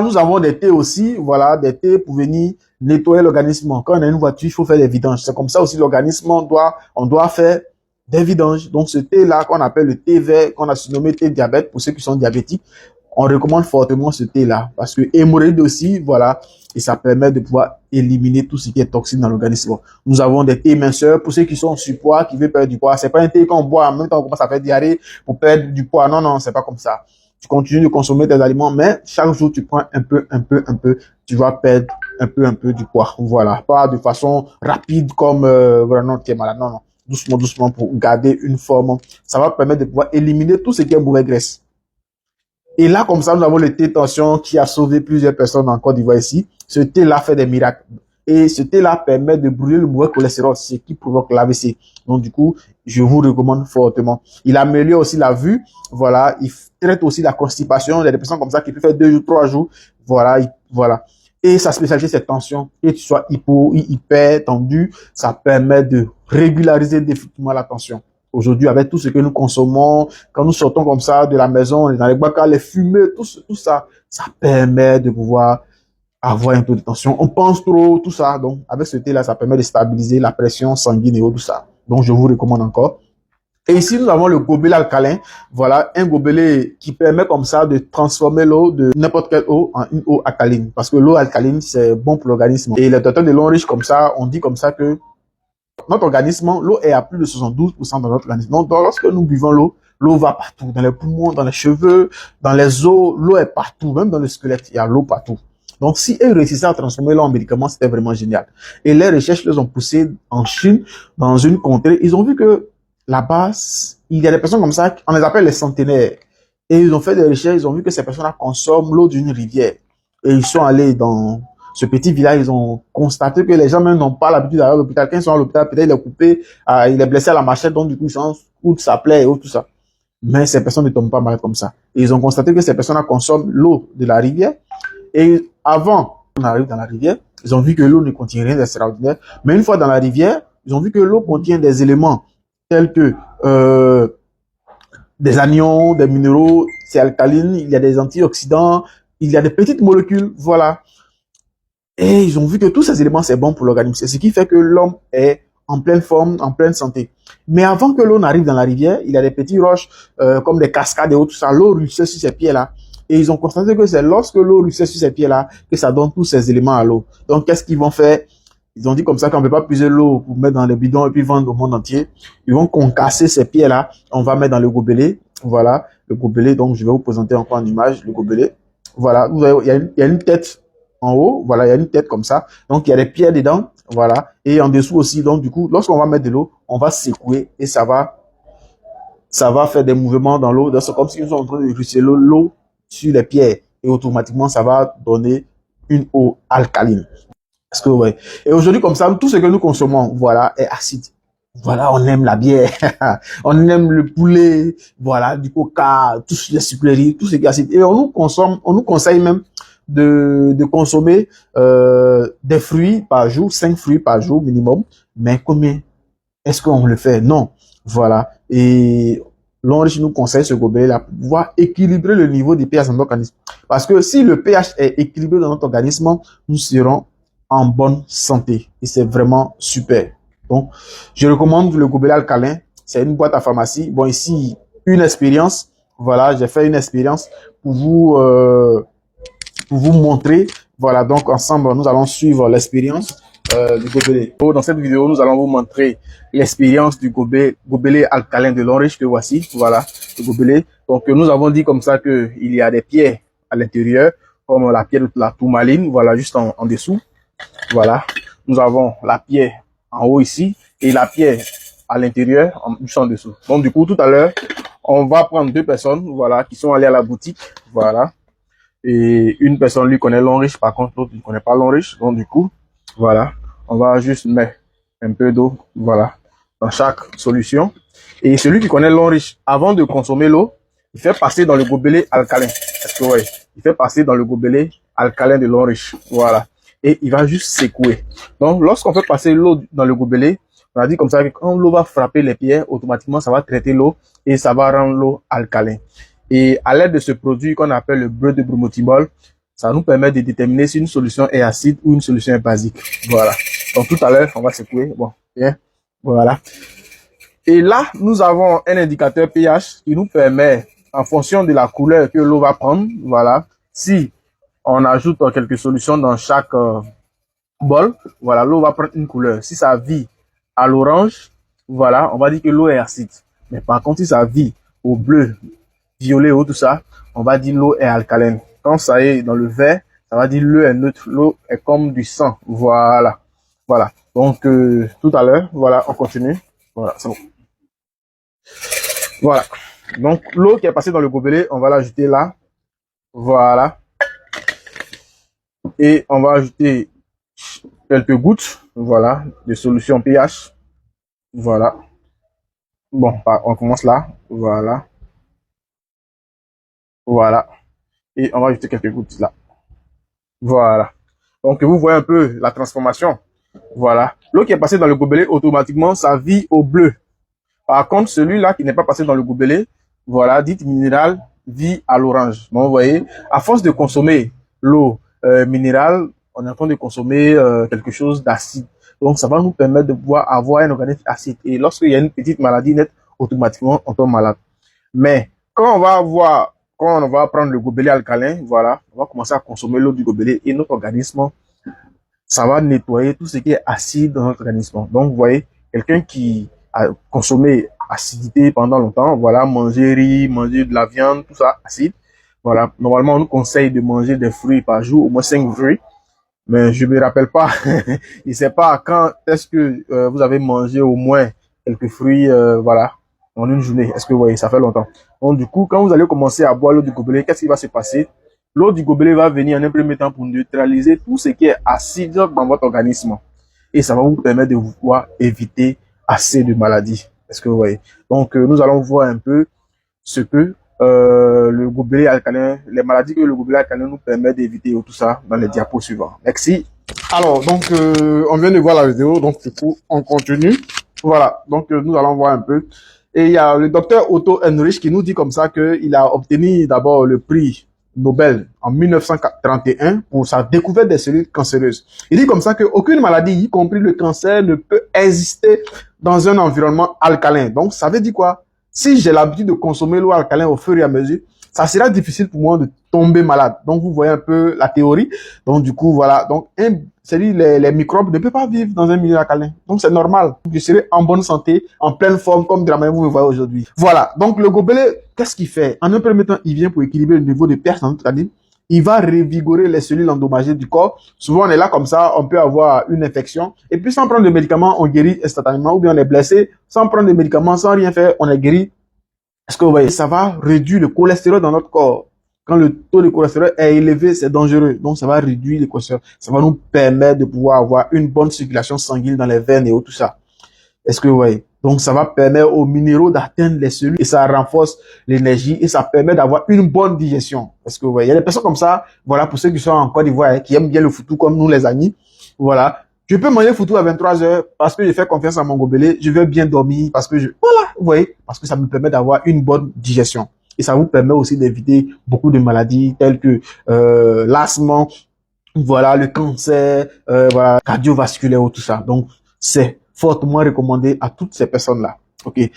Nous avons des thés aussi, voilà, des thés pour venir nettoyer l'organisme. Quand on a une voiture, il faut faire des vidanges. C'est comme ça aussi l'organisme, on doit faire des vidanges. Donc ce thé-là, qu'on appelle le thé vert, qu'on a surnommé thé diabète, pour ceux qui sont diabétiques, on recommande fortement ce thé-là. Parce que hémorroïde aussi, voilà, et ça permet de pouvoir éliminer tout ce qui est toxique dans l'organisme. Nous avons des thés minceurs pour ceux qui sont en surpoids, qui veulent perdre du poids. C'est pas un thé qu'on boit en même temps qu'on commence à faire diarrhée pour perdre du poids. Non, non, c'est pas comme ça. Tu continues de consommer tes aliments, mais chaque jour, tu prends un peu, tu vas perdre un peu du poids. Voilà. Pas de façon rapide comme, voilà, non, tu es malade. Non, non. Doucement, doucement pour garder une forme. Ça va permettre de pouvoir éliminer tout ce qui est mauvaise graisse. Et là, comme ça, nous avons le thé tension qui a sauvé plusieurs personnes en Côte d'Ivoire ici. Ce thé-là fait des miracles. Et ce thé-là permet de brûler le mauvais cholestérol, ce qui provoque l'AVC. Donc, du coup, je vous recommande fortement. Il améliore aussi la vue. Voilà. Il traite aussi la constipation. Il y a des personnes comme ça qui peuvent faire 2 jours, 3 jours. Voilà. Voilà. Et sa spécialité, c'est tension. Et tu sois hyper tendu, ça permet de régulariser définitivement la tension. Aujourd'hui, avec tout ce que nous consommons, quand nous sortons comme ça de la maison, on est dans les bois, les fumées, tout ça, ça permet de pouvoir avoir un peu de tension. On pense trop, tout ça. Donc, avec ce thé-là, ça permet de stabiliser la pression sanguine et tout ça. Donc, je vous recommande encore. Et ici, nous avons le gobelet alcalin. Voilà, un gobelet qui permet comme ça de transformer l'eau de n'importe quelle eau en une eau alcaline. Parce que l'eau alcaline, c'est bon pour l'organisme. Et les docteurs de l'eau riche, comme ça, on dit comme ça que notre organisme, l'eau est à plus de 72% dans notre organisme. Donc, lorsque nous buvons l'eau, l'eau va partout, dans les poumons, dans les cheveux, dans les os, l'eau est partout, même dans le squelette, il y a l'eau partout. Donc, si elles réussissaient à transformer l'eau en médicament, c'était vraiment génial. Et les recherches les ont poussées en Chine, dans une contrée. Ils ont vu que là-bas, il y a des personnes comme ça, on les appelle les centenaires. Et ils ont fait des recherches, ils ont vu que ces personnes-là consomment l'eau d'une rivière. Et ils sont allés dans ce petit village, ils ont constaté que les gens même n'ont pas l'habitude d'aller à l'hôpital. Quand ils sont à l'hôpital, peut-être il est coupé, il est blessé à la machette, donc du coup, ils sont où ça plaît et tout ça. Mais ces personnes ne tombent pas malades comme ça. Et ils ont constaté que ces personnes-là consomment l'eau de la rivière. Et avant qu'on arrive dans la rivière, ils ont vu que l'eau ne contient rien d'extraordinaire. Mais une fois dans la rivière, ils ont vu que l'eau contient des éléments tels que des anions, des minéraux, c'est alcaline, il y a des antioxydants, il y a des petites molécules, voilà. Et ils ont vu que tous ces éléments, c'est bon pour l'organisme. C'est ce qui fait que l'homme est en pleine forme, en pleine santé. Mais avant que l'eau n'arrive dans la rivière, il y a des petites roches comme des cascades et autres, tout ça. L'eau ruisselle sur ces pieds-là. Et ils ont constaté que c'est lorsque l'eau ruisselle sur ces pieds-là que ça donne tous ces éléments à l'eau. Donc, qu'est-ce qu'ils vont faire? Ils ont dit comme ça qu'on ne peut pas puiser l'eau pour mettre dans les bidons et puis vendre au monde entier. Ils vont concasser ces pieds-là. On va mettre dans le gobelet. Voilà, le gobelet. Donc, je vais vous présenter encore en image le gobelet. Voilà, vous voyez, il y a une tête en haut, voilà, il y a une tête comme ça. Donc, il y a des pierres dedans, voilà. Et en dessous aussi, donc, du coup, lorsqu'on va mettre de l'eau, on va secouer et ça va faire des mouvements dans l'eau. C'est comme si nous sommes en train de ruisseler l'eau sur les pierres. Et automatiquement, ça va donner une eau alcaline. Est-ce que, ouais. Et aujourd'hui, comme ça, tout ce que nous consommons, voilà, est acide. Voilà, on aime la bière, on aime le poulet, voilà, du coca, toutes les sucreries, tout ce qui est acide. Et on nous conseille même de consommer des fruits par jour, 5 fruits par jour minimum. Mais combien est-ce qu'on le fait? Non. Voilà. Et l'ONG nous conseille ce gobelet-là pour pouvoir équilibrer le niveau du pH dans notre organisme. Parce que si le pH est équilibré dans notre organisme, nous serons en bonne santé. Et c'est vraiment super. Donc, je recommande le gobelet alcalin. C'est une boîte à pharmacie. Bon, ici, une expérience. Voilà, j'ai fait une expérience pour vous montrer. Voilà, donc ensemble, nous allons suivre l'expérience du gobelet. Dans cette vidéo, nous allons vous montrer l'expérience du gobelet alcalin de l'Enriche que voici. Voilà, le gobelet. Donc, nous avons dit comme ça que il y a des pierres à l'intérieur, comme la pierre de la tourmaline, voilà, juste en dessous. Voilà, nous avons la pierre en haut ici et la pierre à l'intérieur, juste en dessous. Donc, du coup, tout à l'heure, on va prendre 2 personnes, voilà, qui sont allées à la boutique, voilà. Et une personne lui connaît l'Enriche, par contre, l'autre ne connaît pas l'Enriche. Donc, du coup, voilà, on va juste mettre un peu d'eau, voilà, dans chaque solution. Et celui qui connaît l'Enriche, avant de consommer l'eau, il fait passer dans le gobelet alcalin. Est-ce que ouais, il fait passer dans le gobelet alcalin de l'Enriche, voilà. Et il va juste secouer. Donc, lorsqu'on fait passer l'eau dans le gobelet, on a dit comme ça que quand l'eau va frapper les pierres, automatiquement, ça va traiter l'eau et ça va rendre l'eau alcalin. Et à l'aide de ce produit qu'on appelle le beurre de bromotimol, Ça nous permet de déterminer si une solution est acide ou une solution est basique. Voilà. Donc tout à l'heure, on va secouer. Bon, bien. Voilà. Et là, nous avons un indicateur pH qui nous permet, en fonction de la couleur que l'eau va prendre, voilà, si on ajoute quelques solutions dans chaque bol, voilà, l'eau va prendre une couleur. Si ça vit à l'orange, voilà, on va dire que l'eau est acide. Mais par contre, si ça vit au bleu, violet ou tout ça, on va dire l'eau est alcalène. Quand ça est dans le vert, ça va dire l'eau est neutre, l'eau est comme du sang. Voilà. Voilà. Donc, tout à l'heure, voilà, on continue. Voilà, c'est bon. Voilà. Donc, l'eau qui est passée dans le gobelet, on va l'ajouter là. Voilà. Et on va ajouter quelques gouttes, voilà, de solution pH. Voilà. Bon, on commence là. Voilà. Voilà. Et on va ajouter quelques gouttes là. Voilà. Donc, vous voyez un peu la transformation. Voilà. L'eau qui est passée dans le gobelet, automatiquement, ça vit au bleu. Par contre, celui-là qui n'est pas passé dans le gobelet, voilà, dit minéral, vit à l'orange. Donc, vous voyez, à force de consommer l'eau minérale, on est en train de consommer quelque chose d'acide. Donc, ça va nous permettre de pouvoir avoir un organisme acide. Et lorsqu'il y a une petite maladie nette, automatiquement, on tombe malade. Mais quand on va prendre le gobelet alcalin, voilà, on va commencer à consommer l'eau du gobelet et notre organisme, ça va nettoyer tout ce qui est acide dans notre organisme. Donc, vous voyez, quelqu'un qui a consommé acidité pendant longtemps, voilà, manger riz, manger de la viande, tout ça, acide. Voilà, normalement, on nous conseille de manger des fruits par jour, au moins 5 fruits. Mais je me rappelle pas, je sais pas quand est-ce que vous avez mangé au moins quelques fruits, voilà, en une journée. Est-ce que vous voyez, ça fait longtemps. Donc, du coup, quand vous allez commencer à boire l'eau du gobelet, qu'est-ce qui va se passer? L'eau du gobelet va venir en un premier temps pour neutraliser tout ce qui est acide dans votre organisme. Et ça va vous permettre de pouvoir éviter assez de maladies. Est-ce que vous voyez? Donc, nous allons voir un peu ce que le gobelet alcalin, les maladies que le gobelet alcalin nous permet d'éviter, tout ça dans les diapos suivants. Merci. Alors, donc, on vient de voir la vidéo, donc du coup, on continue. Voilà, donc nous allons voir un peu. Et il y a le docteur Otto Heinrich qui nous dit comme ça qu'il a obtenu d'abord le prix Nobel en 1931 pour sa découverte des cellules cancéreuses. Il dit comme ça qu'aucune maladie, y compris le cancer, ne peut exister dans un environnement alcalin. Donc, ça veut dire quoi? Si j'ai l'habitude de consommer l'eau alcalin au fur et à mesure, ça sera difficile pour moi de tomber malade. Donc, vous voyez un peu la théorie. Donc, du coup, voilà. Donc, les microbes ne peuvent pas vivre dans un milieu alcalin. Donc, c'est normal. Je serai en bonne santé, en pleine forme, comme de la manière que vous me voyez aujourd'hui. Voilà. Donc, le gobelet, qu'est-ce qu'il fait? En un premier temps, il vient pour équilibrer le niveau de pH dans notre organisme. Il va revigorer les cellules endommagées du corps. Souvent, on est là comme ça, on peut avoir une infection. Et puis, sans prendre de médicaments, on guérit instantanément. Ou bien on est blessé, sans prendre de médicaments, sans rien faire, on est guéri. Est-ce que vous voyez, ça va réduire le cholestérol dans notre corps. Quand le taux de cholestérol est élevé, c'est dangereux. Donc, ça va réduire le cholestérol. Ça va nous permettre de pouvoir avoir une bonne circulation sanguine dans les veines et tout ça. Est-ce que vous voyez? Donc, ça va permettre aux minéraux d'atteindre les cellules et ça renforce l'énergie et ça permet d'avoir une bonne digestion. Est-ce que vous voyez? Il y a des personnes comme ça, voilà, pour ceux qui sont en Côte d'Ivoire, qui aiment bien le foutou comme nous les amis. Voilà. Je peux manger foutou à 23 heures parce que je fais confiance à mon gobelet. Je veux bien dormir parce que voilà, vous voyez, parce que ça me permet d'avoir une bonne digestion. Et ça vous permet aussi d'éviter beaucoup de maladies telles que l'asthme, voilà, le cancer, voilà, cardiovasculaire ou tout ça. Donc, c'est fortement recommandé à toutes ces personnes-là. OK. Et